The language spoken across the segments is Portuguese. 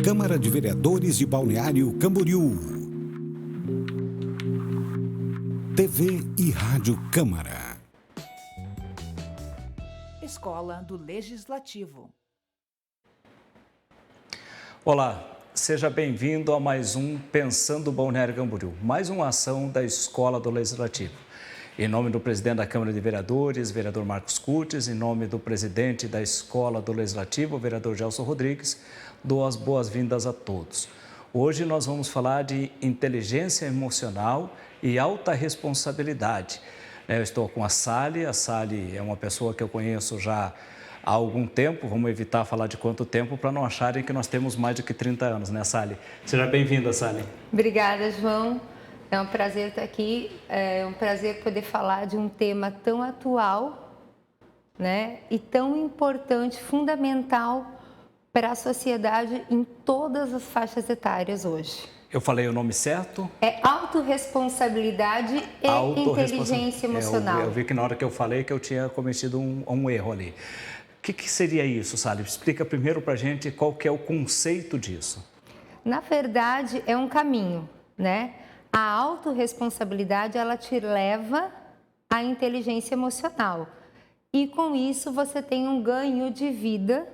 Câmara de Vereadores de Balneário Camboriú. TV e Rádio Câmara. Escola do Legislativo. Olá, seja bem-vindo a mais um Pensando Balneário Camboriú, mais uma ação da Escola do Legislativo. Em nome do presidente da Câmara de Vereadores, vereador Marcos Curtis, em nome do presidente da Escola do Legislativo, vereador Gelson Rodrigues, dou as boas-vindas a todos. Hoje nós vamos falar de inteligência emocional e alta responsabilidade. Eu estou com a Sally é uma pessoa que eu conheço já há algum tempo, vamos evitar falar de quanto tempo para não acharem que nós temos mais de que 30 anos, né, Sally? Seja bem-vinda, Sally. Obrigada, João. É um prazer estar aqui, é um prazer poder falar de um tema tão atual, né, e tão importante, fundamental para a sociedade em todas as faixas etárias hoje. Eu falei o nome certo? É autorresponsabilidade e inteligência emocional. Eu vi que na hora que eu falei que eu tinha cometido um erro ali. O que seria isso, Sally? Explica primeiro para a gente qual que é o conceito disso. Na verdade, é um caminho, né? A autorresponsabilidade, ela te leva à inteligência emocional. E com isso você tem um ganho de vida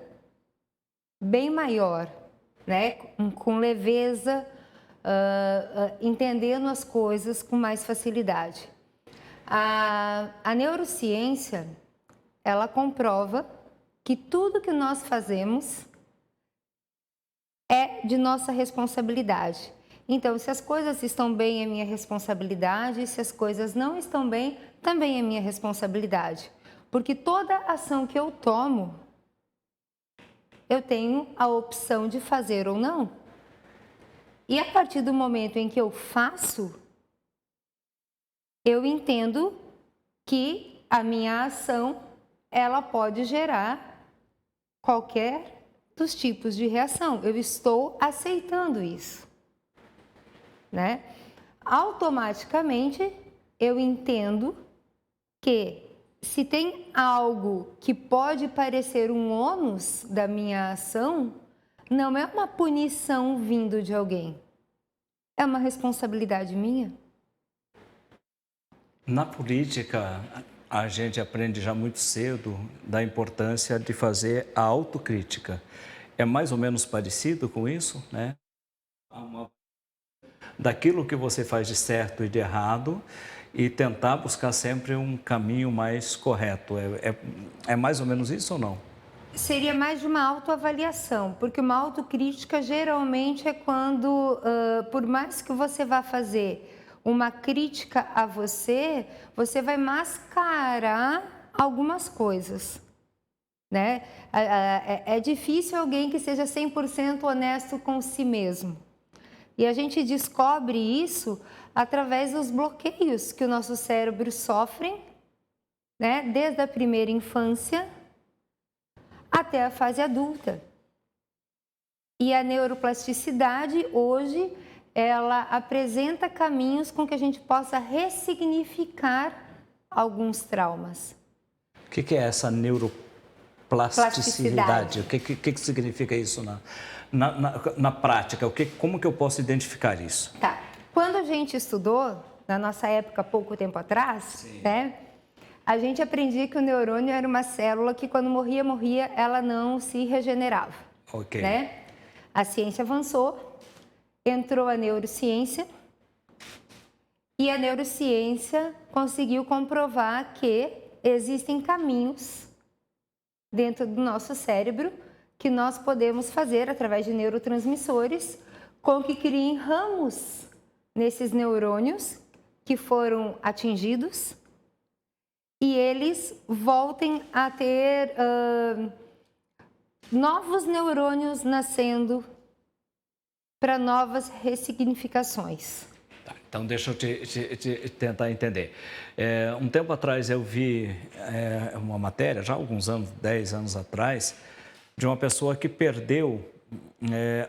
bem maior, né? Com leveza, entendendo as coisas com mais facilidade. A neurociência, ela comprova que tudo que nós fazemos é de nossa responsabilidade. Então, se as coisas estão bem, é minha responsabilidade. Se as coisas não estão bem, também é minha responsabilidade. Porque toda ação que eu tomo, eu tenho a opção de fazer ou não. E a partir do momento em que eu faço, eu entendo que a minha ação, ela pode gerar qualquer dos tipos de reação. Eu estou aceitando isso, né? Automaticamente, eu entendo que se tem algo que pode parecer um ônus da minha ação, não é uma punição vindo de alguém. É uma responsabilidade minha. Na política, a gente aprende já muito cedo da importância de fazer a autocrítica. É mais ou menos parecido com isso, né? Daquilo que você faz de certo e de errado e tentar buscar sempre um caminho mais correto. É mais ou menos isso ou não? Seria mais de uma autoavaliação, porque uma autocrítica geralmente é quando, por mais que você vá fazer uma crítica a você, você vai mascarar algumas coisas, né? É difícil alguém que seja 100% honesto com si mesmo. E a gente descobre isso através dos bloqueios que o nosso cérebro sofre, né? Desde a primeira infância até a fase adulta. E a neuroplasticidade, hoje, ela apresenta caminhos com que a gente possa ressignificar alguns traumas. O que é essa neuroplasticidade? O que significa isso na prática? Como que eu posso identificar isso? Tá. Quando a gente estudou, na nossa época, pouco tempo atrás, né? A gente aprendia que o neurônio era uma célula que quando morria, ela não se regenerava. Ok. Né? A ciência avançou, entrou a neurociência e a neurociência conseguiu comprovar que existem caminhos dentro do nosso cérebro que nós podemos fazer através de neurotransmissores com que criem ramos nesses neurônios que foram atingidos e eles voltem a ter novos neurônios nascendo para novas ressignificações. Tá, então, deixa eu te tentar entender. Um tempo atrás eu vi uma matéria, já há alguns anos, 10 anos atrás, de uma pessoa que perdeu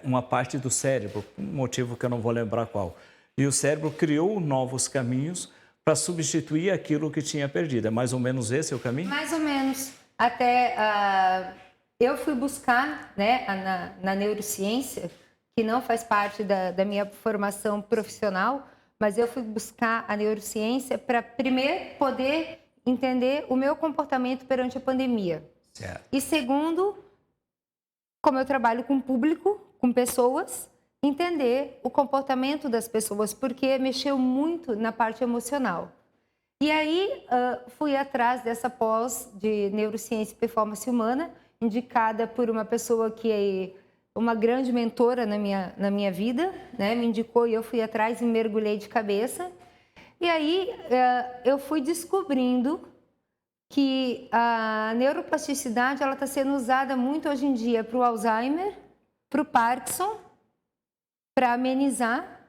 uma parte do cérebro, por um motivo que eu não vou lembrar qual. E o cérebro criou novos caminhos para substituir aquilo que tinha perdido. É mais ou menos esse o caminho? Mais ou menos. Até eu fui buscar, né, na neurociência, que não faz parte da minha formação profissional, mas eu fui buscar a neurociência para primeiro poder entender o meu comportamento perante a pandemia. Certo. E segundo, como eu trabalho com público, com pessoas, entender o comportamento das pessoas, porque mexeu muito na parte emocional. E aí fui atrás dessa pós de neurociência e performance humana, indicada por uma pessoa que é uma grande mentora na minha vida, né? Me indicou e eu fui atrás e mergulhei de cabeça. E aí eu fui descobrindo que a neuroplasticidade ela está sendo usada muito hoje em dia para o Alzheimer, para o Parkinson, para amenizar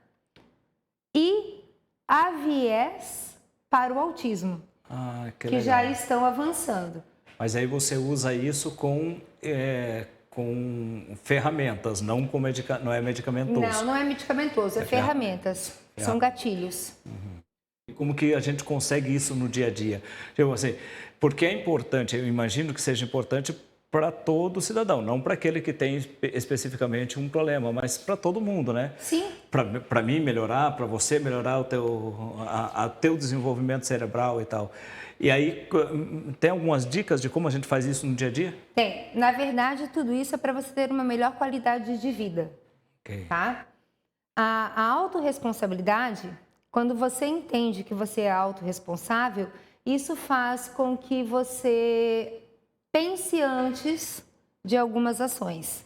e há viés para o autismo, que já estão avançando. Mas aí você usa isso com ferramentas, não é medicamentoso. Não é medicamentoso, é ferramentas, são gatilhos. E como que a gente consegue isso no dia a dia? Tipo assim, porque é importante, eu imagino que seja importante para todo cidadão, não para aquele que tem especificamente um problema, mas para todo mundo, né? Sim. Para mim melhorar, para você melhorar o teu desenvolvimento cerebral e tal. E aí, tem algumas dicas de como a gente faz isso no dia a dia? Tem. Na verdade, tudo isso é para você ter uma melhor qualidade de vida. Okay. Tá? A autorresponsabilidade, quando você entende que você é autorresponsável, isso faz com que você pense antes de algumas ações.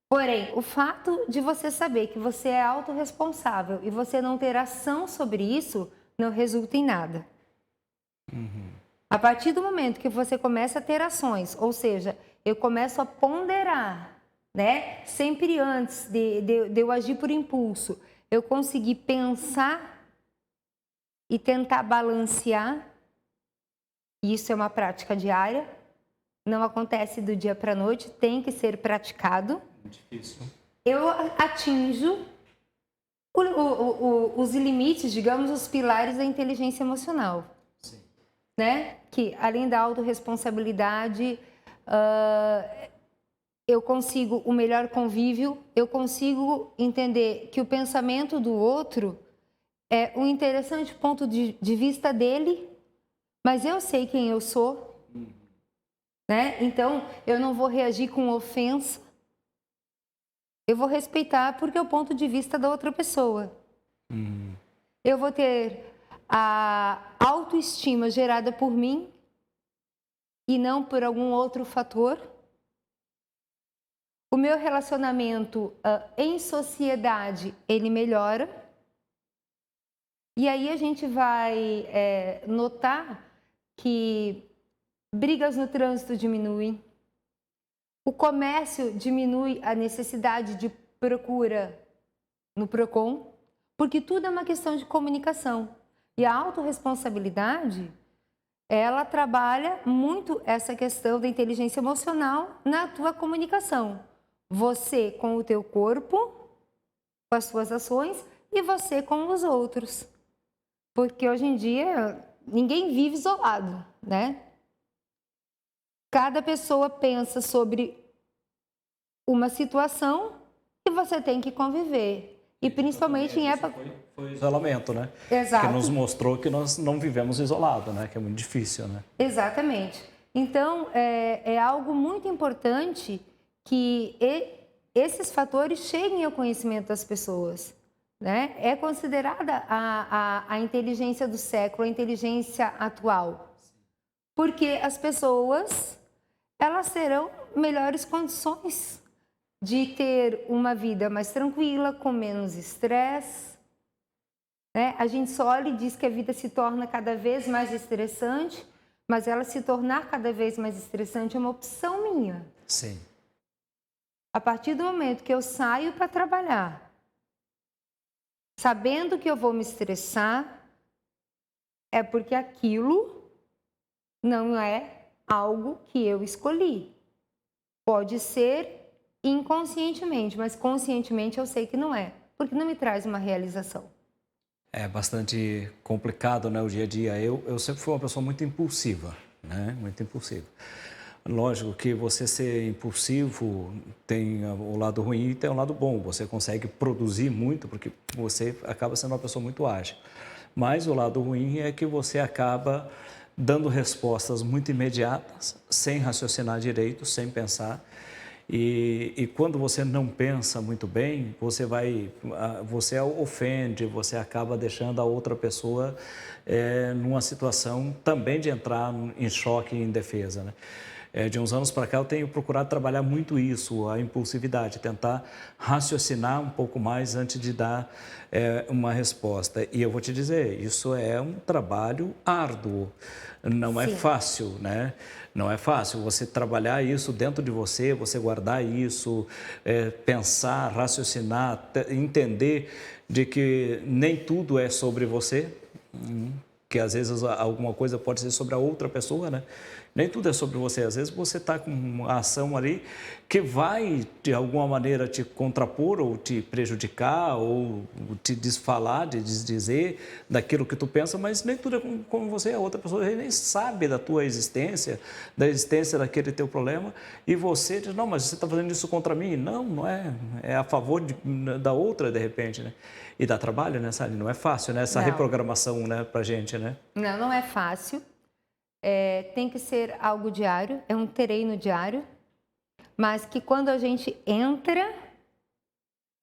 Porém, o fato de você saber que você é autorresponsável e você não ter ação sobre isso, não resulta em nada. A partir do momento que você começa a ter ações, ou seja, eu começo a ponderar, né? Sempre antes de eu agir por impulso, eu conseguir pensar e tentar balancear. Isso é uma prática diária, não acontece do dia para a noite, tem que ser praticado. Difícil. Eu atinjo os limites, digamos, os pilares da inteligência emocional. Sim. Né? Que além da autorresponsabilidade, eu consigo o melhor convívio, eu consigo entender que o pensamento do outro é um interessante ponto de vista dele, mas eu sei quem eu sou, né? Então eu não vou reagir com ofensa, eu vou respeitar porque é o ponto de vista da outra pessoa. Eu vou ter a autoestima gerada por mim e não por algum outro fator. O meu relacionamento em sociedade, ele melhora. E aí a gente vai notar que brigas no trânsito diminuem, o comércio diminui a necessidade de procura no PROCON, porque tudo é uma questão de comunicação. E a autorresponsabilidade, ela trabalha muito essa questão da inteligência emocional na tua comunicação. Você com o teu corpo, com as suas ações, e você com os outros. Porque hoje em dia, ninguém vive isolado, né? Cada pessoa pensa sobre uma situação e você tem que conviver. E principalmente em época... Foi isolamento, né? Exato. Que nos mostrou que nós não vivemos isolados, né? Que é muito difícil, né? Exatamente. Então, é algo muito importante que esses fatores cheguem ao conhecimento das pessoas, né? É considerada a inteligência do século, a inteligência atual. Porque as pessoas, elas terão melhores condições de ter uma vida mais tranquila, com menos estresse. Né? A gente só olha e diz que a vida se torna cada vez mais estressante, mas ela se tornar cada vez mais estressante é uma opção minha. Sim. A partir do momento que eu saio para trabalhar, sabendo que eu vou me estressar, é porque aquilo não é algo que eu escolhi. Pode ser inconscientemente, mas conscientemente eu sei que não é, porque não me traz uma realização. É bastante complicado, né, o dia a dia. Eu sempre fui uma pessoa muito impulsiva, né? Muito impulsiva. Lógico que você ser impulsivo tem o lado ruim e tem o lado bom. Você consegue produzir muito porque você acaba sendo uma pessoa muito ágil. Mas o lado ruim é que você acaba dando respostas muito imediatas, sem raciocinar direito, sem pensar. E quando você não pensa muito bem, você ofende, você acaba deixando a outra pessoa numa situação também de entrar em choque e em defesa, né? De uns anos para cá eu tenho procurado trabalhar muito isso, a impulsividade, tentar raciocinar um pouco mais antes de dar uma resposta. E eu vou te dizer, isso é um trabalho árduo, não é fácil, né? Não é fácil você trabalhar isso dentro de você, você guardar isso, pensar, raciocinar, entender de que nem tudo é sobre você, que às vezes alguma coisa pode ser sobre a outra pessoa, né? Nem tudo é sobre você. Às vezes você está com uma ação ali que vai, de alguma maneira, te contrapor ou te prejudicar ou te desfalar, de desdizer daquilo que tu pensa, mas nem tudo é como você. A outra pessoa nem sabe da tua existência, da existência daquele teu problema, e você diz, não, mas você está fazendo isso contra mim. Não, não é. É a favor da outra, de repente, né? E dá trabalho, né, Sally? Não é fácil, né? Essa reprogramação, né, pra gente, né? Não, não é fácil. Tem que ser algo diário, é um treino diário, mas que quando a gente entra,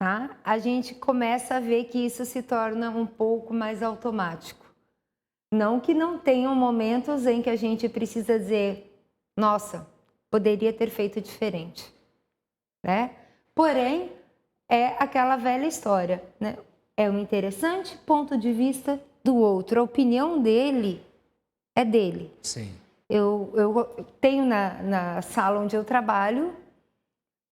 tá, a gente começa a ver que isso se torna um pouco mais automático. Não que não tenham momentos em que a gente precisa dizer, nossa, poderia ter feito diferente, né? Porém, é aquela velha história, né? É um interessante ponto de vista do outro, a opinião dele é dele. Sim. Eu tenho na sala onde eu trabalho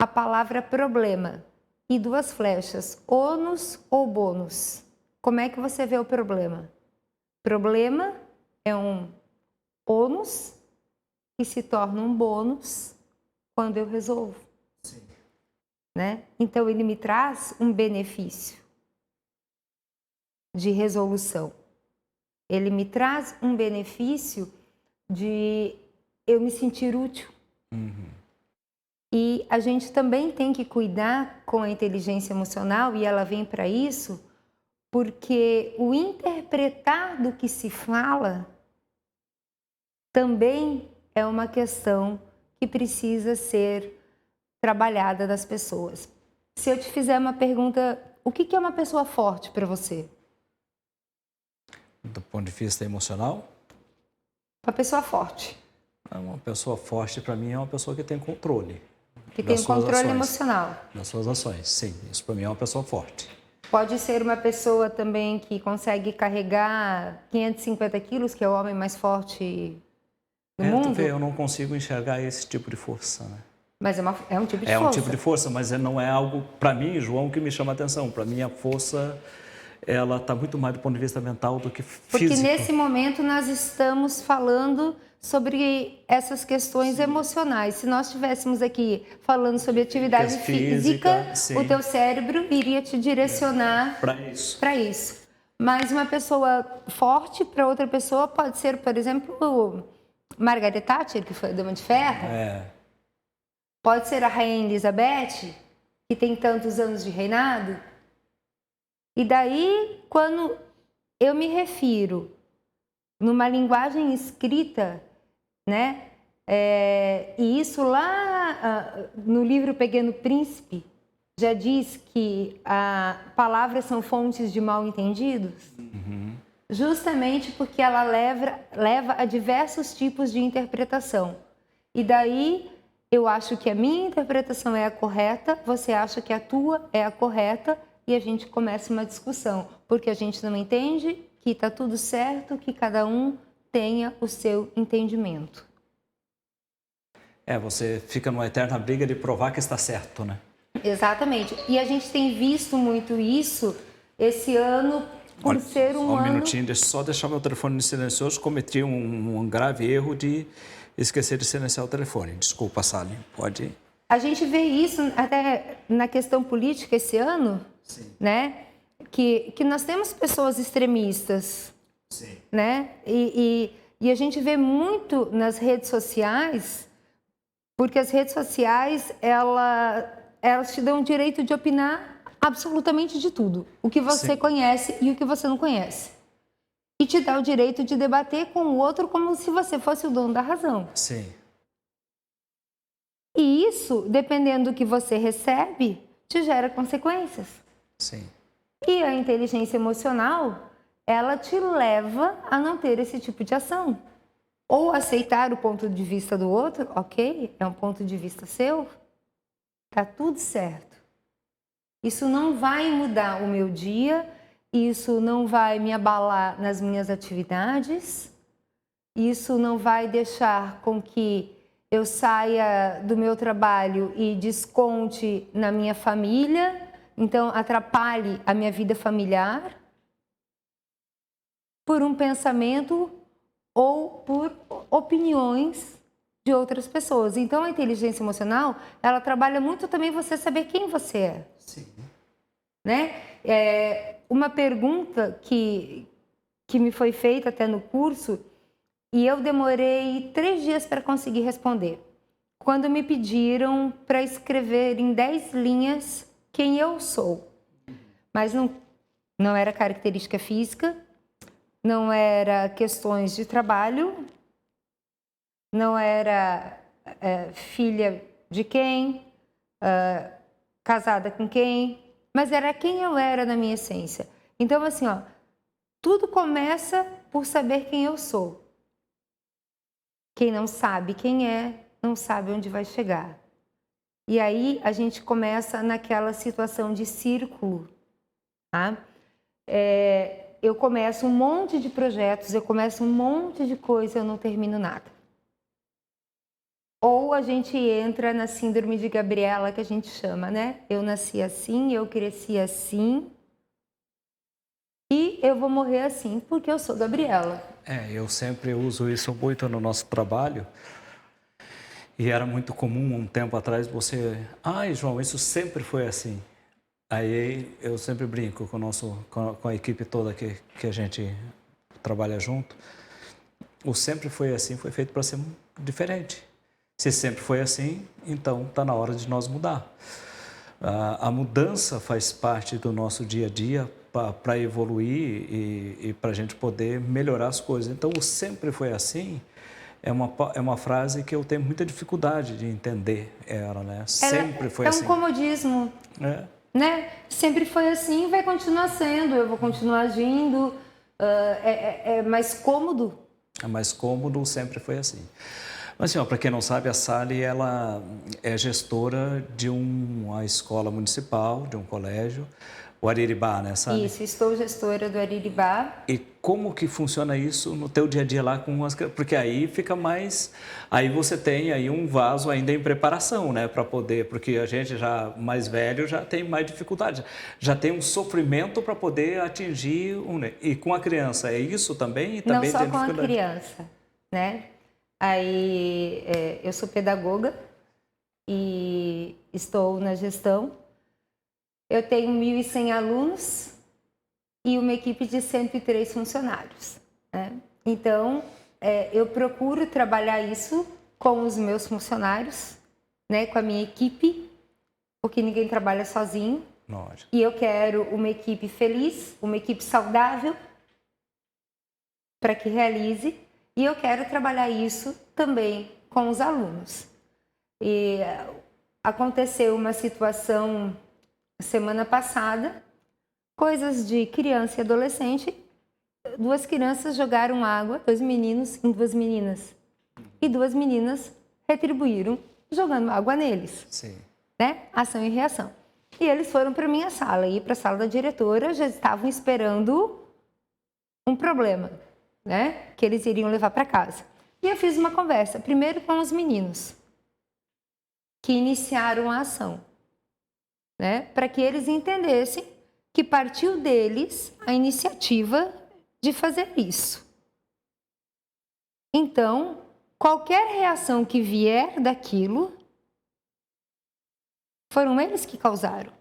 a palavra problema e 2 flechas, ônus ou bônus. Como é que você vê o problema? Problema é um ônus que se torna um bônus quando eu resolvo. Sim. Né? Então, ele me traz um benefício de resolução. Ele me traz um benefício de eu me sentir útil. E a gente também tem que cuidar com a inteligência emocional, e ela vem para isso, porque o interpretar do que se fala também é uma questão que precisa ser trabalhada das pessoas. Se eu te fizer uma pergunta, o que é uma pessoa forte para você? Do ponto de vista emocional? Uma pessoa forte. Uma pessoa forte, para mim, é uma pessoa que tem controle. Que tem controle emocional. Das suas ações, sim. Isso, para mim, é uma pessoa forte. Pode ser uma pessoa também que consegue carregar 550 quilos, que é o homem mais forte do mundo. Tu vê, eu não consigo enxergar esse tipo de força, né? Mas é um tipo de força. É um tipo de força, mas não é algo, para mim, João, que me chama a atenção. Para mim, a força, ela está muito mais do ponto de vista mental do que físico. Porque nesse momento nós estamos falando sobre essas questões emocionais. Se nós estivéssemos aqui falando sobre atividade física, o teu cérebro iria te direcionar para isso. Mas uma pessoa forte para outra pessoa pode ser, por exemplo, Margaret Thatcher, que foi a Dama de Ferro. Pode ser a Rainha Elizabeth, que tem tantos anos de reinado. E daí, quando eu me refiro numa linguagem escrita, né? E isso lá no livro Pequeno Príncipe já diz que palavras são fontes de mal-entendidos, justamente porque ela leva a diversos tipos de interpretação. E daí eu acho que a minha interpretação é a correta, você acha que a tua é a correta, e a gente começa uma discussão, porque a gente não entende que está tudo certo, que cada um tenha o seu entendimento. Você fica numa eterna briga de provar que está certo, né? Exatamente. E a gente tem visto muito isso esse ano, por ser um ano... Um minutinho, deixa eu deixar meu telefone silencioso. Cometi um grave erro de esquecer de silenciar o telefone. Desculpa, Sally. Pode ir. A gente vê isso até na questão política esse ano, né? Que nós temos pessoas extremistas, né? E a gente vê muito nas redes sociais Porque as redes sociais, elas te dão o direito de opinar absolutamente de tudo. O que você Sim. conhece e o que você não conhece. E te dá o direito de debater com o outro como se você fosse o dono da razão. Sim. E isso, dependendo do que você recebe, te gera consequências. Sim. E a inteligência emocional, ela te leva a não ter esse tipo de ação. Ou aceitar o ponto de vista do outro, ok, é um ponto de vista seu, tá tudo certo. Isso não vai mudar o meu dia, isso não vai me abalar nas minhas atividades, isso não vai deixar com que eu saia do meu trabalho e desconte na minha família, então atrapalhe a minha vida familiar por um pensamento ou por opiniões de outras pessoas. Então a inteligência emocional, ela trabalha muito também você saber quem você é. Sim. Né? Uma pergunta que me foi feita até no curso e eu demorei 3 dias para conseguir responder. Quando me pediram para escrever em 10 linhas quem eu sou. Mas não era característica física, não era questões de trabalho, não era filha de quem, casada com quem, mas era quem eu era na minha essência. Então, assim, ó, tudo começa por saber quem eu sou. Quem não sabe quem é, não sabe onde vai chegar. E aí a gente começa naquela situação de círculo, tá? Eu começo um monte de projetos, eu começo um monte de coisa, eu não termino nada. Ou a gente entra na síndrome de Gabriela, que a gente chama, né? Eu nasci assim, eu cresci assim e eu vou morrer assim, porque eu sou Gabriela. Eu sempre uso isso muito no nosso trabalho. E era muito comum, um tempo atrás, você... Ai, João, isso sempre foi assim. Aí eu sempre brinco com a equipe toda que a gente trabalha junto. O sempre foi assim foi feito para ser diferente. Se sempre foi assim, então está na hora de nós mudar. A mudança faz parte do nosso dia a dia para evoluir e para a gente poder melhorar as coisas. Então, o sempre foi assim é uma frase que eu tenho muita dificuldade de entender ela, né? Sempre foi assim. É um comodismo, né? Sempre foi assim, vai continuar sendo, eu vou continuar agindo, é mais cômodo. É mais cômodo, sempre foi assim. Mas, assim, para quem não sabe, a Sally, ela é gestora de uma escola municipal, de um colégio, o Ariribá, né, Sally? Isso, estou gestora do Ariribá. E como que funciona isso no teu dia a dia lá com as... Porque aí fica mais... Aí você tem aí um vaso ainda em preparação, né, para poder... Porque a gente já mais velho já tem mais dificuldade, já tem um sofrimento para poder atingir... E com a criança, é isso também? E também não só tem com a criança, né? Aí eu sou pedagoga e estou na gestão. Eu tenho 1.100 alunos e uma equipe de 103 funcionários, né? Então, eu procuro trabalhar isso com os meus funcionários, né, com a minha equipe, porque ninguém trabalha sozinho. Lógico. E eu quero uma equipe feliz, uma equipe saudável, para que realize. E eu quero trabalhar isso também com os alunos. E aconteceu uma situação semana passada, coisas de criança e adolescente, 2 crianças jogaram água, 2 meninos em 2 meninas. E 2 meninas retribuíram jogando água neles. Sim. Né? Ação e reação. E eles foram para minha sala e para a sala da diretora, já estavam esperando um problema, né, que eles iriam levar para casa. E eu fiz uma conversa, primeiro com os meninos, que iniciaram a ação, né, para que eles entendessem que partiu deles a iniciativa de fazer isso. Então, qualquer reação que vier daquilo, foram eles que causaram.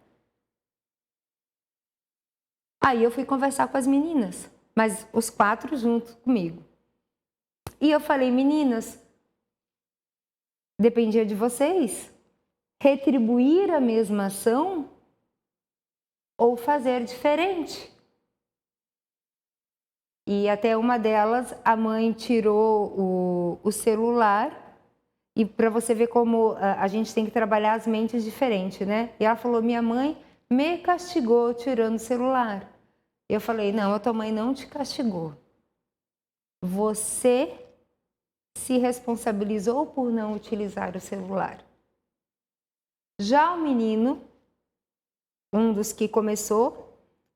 Aí eu fui conversar com as meninas, mas os 4 junto comigo. E eu falei, meninas, dependia de vocês. Retribuir a mesma ação ou fazer diferente. E até uma delas, a mãe tirou o celular, e para você ver como a gente tem que trabalhar as mentes diferentes, né? E ela falou, minha mãe me castigou tirando o celular. Eu falei, não, a tua mãe não te castigou. Você se responsabilizou por não utilizar o celular. Já o menino, um dos que começou,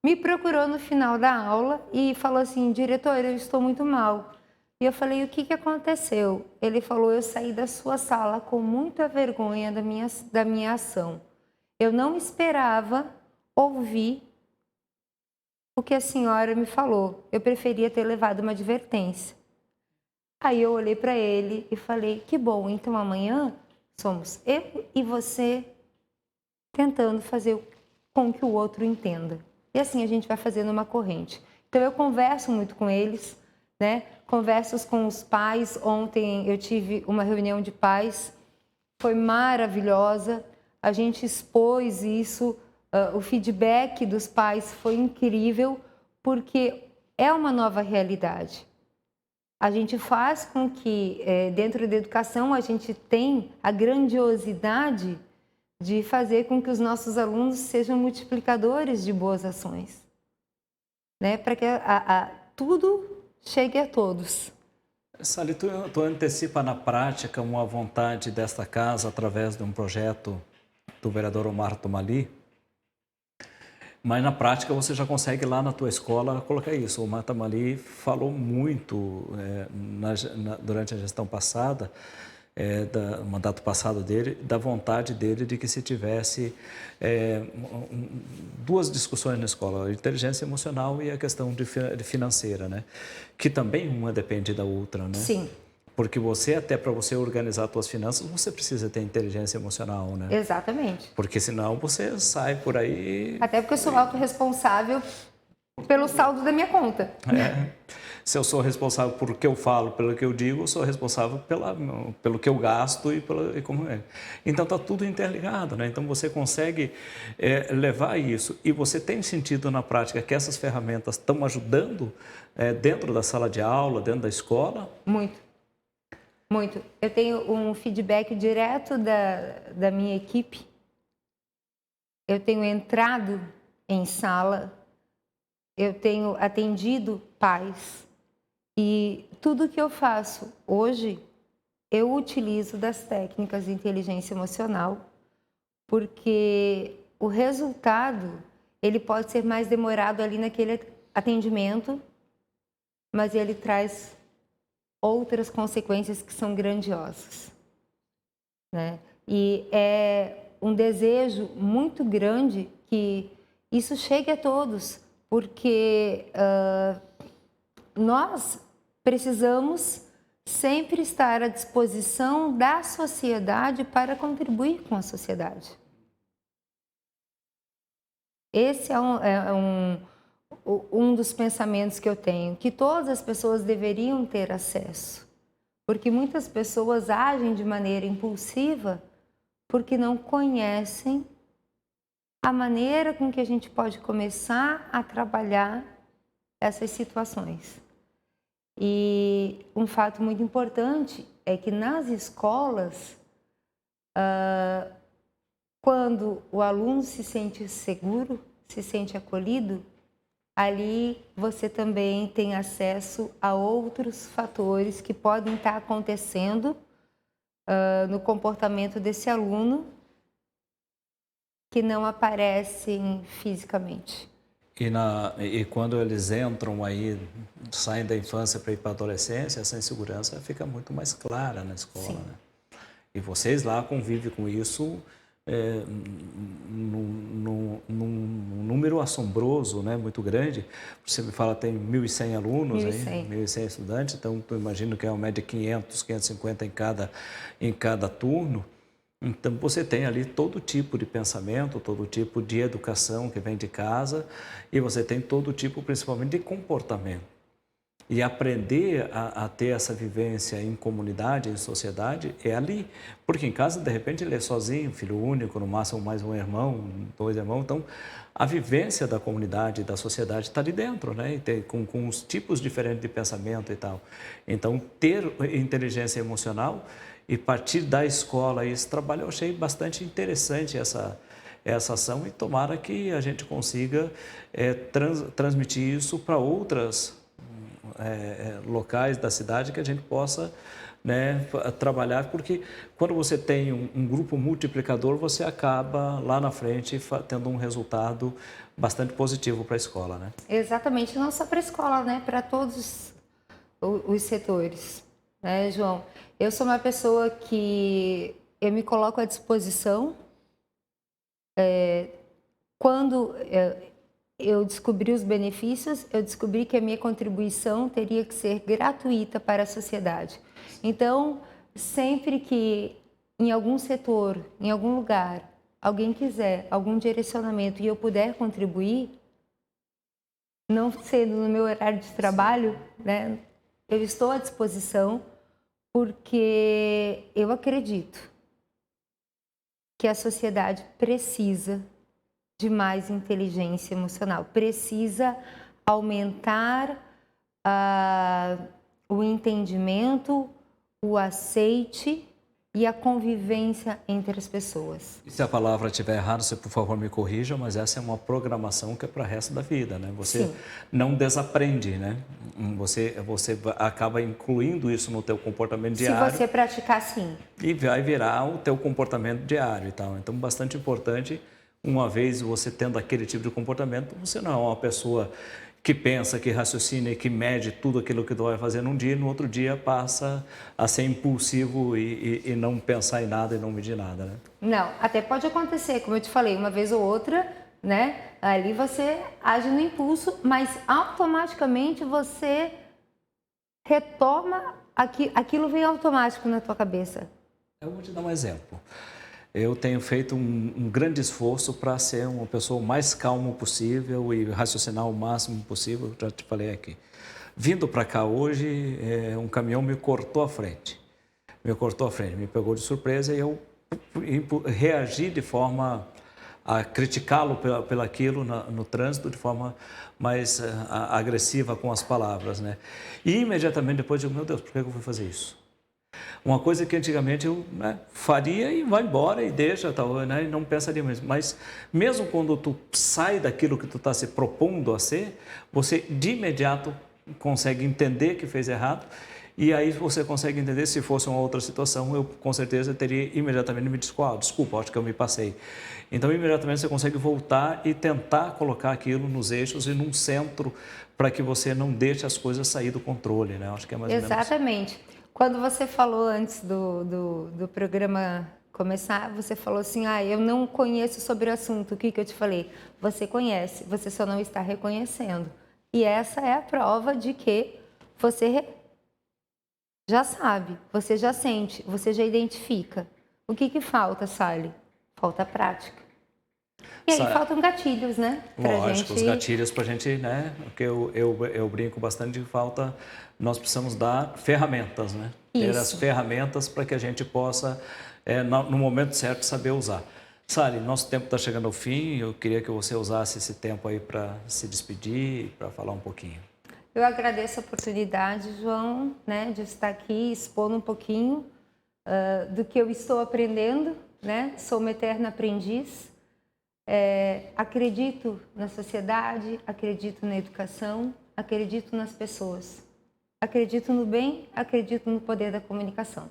me procurou no final da aula e falou assim, diretor, eu estou muito mal. E eu falei, o que aconteceu? Ele falou, eu saí da sua sala com muita vergonha da minha ação. Eu não esperava ouvir o que a senhora me falou. Eu preferia ter levado uma advertência. Aí eu olhei para ele e falei, que bom, então amanhã somos eu e você tentando fazer com que o outro entenda. E assim a gente vai fazendo uma corrente. Então eu converso muito com eles, né? Converso com os pais. Ontem eu tive uma reunião de pais, foi maravilhosa. A gente expôs isso, o feedback dos pais foi incrível, porque é uma nova realidade. A gente faz com que, dentro da educação, a gente tem a grandiosidade de fazer com que os nossos alunos sejam multiplicadores de boas ações, né? Para que tudo chegue a todos. Sally, tu antecipa na prática uma vontade desta casa através de um projeto do vereador Omar Tomali, mas na prática você já consegue lá na tua escola colocar isso. O Omar Tomali falou muito durante a gestão passada, do mandato passado dele, da vontade dele de que se tivesse duas discussões na escola, a inteligência emocional e a questão de financeira, né? Que também uma depende da outra, né? Sim. Porque até para você organizar as suas finanças, você precisa ter inteligência emocional, né? Exatamente. Porque senão você sai por aí... Até porque eu sou autorresponsável pelo saldo da minha conta. Se eu sou responsável por o que eu falo, pelo que eu digo, eu sou responsável pelo que eu gasto e como é. Então está tudo interligado, né? Então você consegue levar isso. E você tem sentido na prática que essas ferramentas estão ajudando dentro da sala de aula, dentro da escola? Muito. Muito. Eu tenho um feedback direto da minha equipe. Eu tenho entrado em sala, eu tenho atendido pais e tudo que eu faço hoje, eu utilizo das técnicas de inteligência emocional, porque o resultado, ele pode ser mais demorado ali naquele atendimento, mas ele traz outras consequências que são grandiosas, né? E é um desejo muito grande que isso chegue a todos, porque nós precisamos sempre estar à disposição da sociedade para contribuir com a sociedade. Esse é um dos pensamentos que eu tenho, que todas as pessoas deveriam ter acesso, porque muitas pessoas agem de maneira impulsiva porque não conhecem a maneira com que a gente pode começar a trabalhar essas situações. E um fato muito importante é que nas escolas, quando o aluno se sente seguro, se sente acolhido, ali você também tem acesso a outros fatores que podem estar acontecendo no comportamento desse aluno que não aparecem fisicamente. E quando eles entram aí, saem da infância para ir para a adolescência, essa insegurança fica muito mais clara na escola, né? E vocês lá convivem com isso num número assombroso, né, muito grande. Você me fala tem 1.100 alunos, 1.100 estudantes, então eu imagino que é uma média de 500, 550 em cada turno. Então você tem ali todo tipo de pensamento, todo tipo de educação que vem de casa e você tem todo tipo, principalmente, de comportamento. E aprender a ter essa vivência em comunidade, em sociedade, é ali. Porque em casa, de repente, ele é sozinho, filho único, no máximo mais um irmão, 2 irmãos. Então, a vivência da comunidade, da sociedade está ali dentro, né? E com os tipos diferentes de pensamento e tal. Então, ter inteligência emocional e partir da escola, esse trabalho eu achei bastante interessante essa ação e tomara que a gente consiga transmitir isso para outras locais da cidade que a gente possa, né, trabalhar, porque quando você tem um grupo multiplicador, você acaba lá na frente tendo um resultado bastante positivo para a escola, né? Exatamente, não só para a escola, né, para todos os setores, né, João? Eu sou uma pessoa que eu me coloco à disposição. Quando eu descobri os benefícios, eu descobri que a minha contribuição teria que ser gratuita para a sociedade. Então, sempre que em algum setor, em algum lugar, alguém quiser algum direcionamento e eu puder contribuir, não sendo no meu horário de trabalho, né, eu estou à disposição, porque eu acredito que a sociedade precisa de mais inteligência emocional, precisa aumentar o entendimento, o aceite e a convivência entre as pessoas. E se a palavra estiver errada, você por favor me corrija, mas essa é uma programação que é para o resto da vida, né? Você Sim. não desaprende, né? Você acaba incluindo isso no teu comportamento diário. Se você praticar, sim. E vai virar o teu comportamento diário e tal. Então, bastante importante, uma vez você tendo aquele tipo de comportamento, você não é uma pessoa que pensa, que raciocina e que mede tudo aquilo que tu vai fazer num dia e no outro dia passa a ser impulsivo e não pensar em nada e não medir nada, né? Não, até pode acontecer, como eu te falei, uma vez ou outra, né? Ali você age no impulso, mas automaticamente você retoma, aquilo vem automático na tua cabeça. Eu vou te dar um exemplo. Eu tenho feito um grande esforço para ser uma pessoa o mais calma possível e raciocinar o máximo possível, já te falei aqui. Vindo para cá hoje, um caminhão me cortou a frente. Me pegou de surpresa e eu reagi de forma a criticá-lo pelaquilo no trânsito, de forma mais agressiva com as palavras, né? E imediatamente depois eu digo, meu Deus, por que eu fui fazer isso? Uma coisa que antigamente eu, né, faria e vai embora e deixa, tal, né, e não pensaria mesmo. Mas mesmo quando tu sai daquilo que tu está se propondo a ser, você de imediato consegue entender que fez errado e aí você consegue entender, se fosse uma outra situação, eu com certeza teria imediatamente me desculpa, acho que eu me passei. Então imediatamente você consegue voltar e tentar colocar aquilo nos eixos e num centro para que você não deixe as coisas sair do controle, né? Acho que é mais ou menos. Exatamente. Quando você falou antes do programa começar, você falou assim, eu não conheço sobre o assunto. O que eu te falei? Você conhece, você só não está reconhecendo. E essa é a prova de que você já sabe, você já sente, você já identifica. O que falta, Sally? Falta prática. E aí faltam gatilhos, né? Lógico, os gatilhos para a gente, né? Porque eu brinco bastante de falta, nós precisamos dar ferramentas, né? Isso. Ter as ferramentas para que a gente possa, no momento certo, saber usar. Sally, nosso tempo está chegando ao fim, eu queria que você usasse esse tempo aí para se despedir, para falar um pouquinho. Eu agradeço a oportunidade, João, né, de estar aqui expondo um pouquinho do que eu estou aprendendo, né? Sou uma eterna aprendiz. Acredito na sociedade, acredito na educação, acredito nas pessoas. Acredito no bem, acredito no poder da comunicação.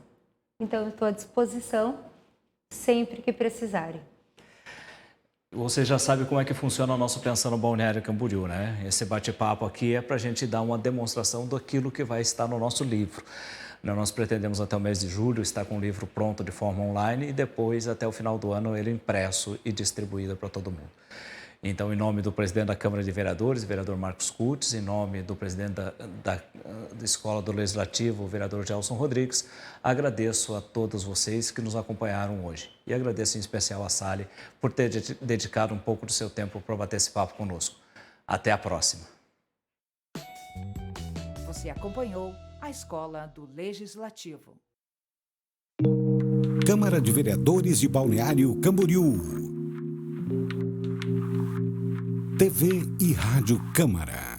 Então, eu estou à disposição sempre que precisarem. Você já sabe como é que funciona o nosso Pensando Balneário Camboriú, né? Esse bate-papo aqui é para a gente dar uma demonstração daquilo que vai estar no nosso livro. Nós pretendemos até o mês de julho estar com o livro pronto de forma online e depois, até o final do ano, ele impresso e distribuído para todo mundo. Então, em nome do presidente da Câmara de Vereadores, vereador Marcos Curtis, em nome do presidente da Escola do Legislativo, o vereador Gelson Rodrigues, agradeço a todos vocês que nos acompanharam hoje. E agradeço em especial a Sally por ter dedicado um pouco do seu tempo para bater esse papo conosco. Até a próxima. Você Você acompanhou a Escola do Legislativo. Câmara de Vereadores de Balneário Camboriú. TV e Rádio Câmara.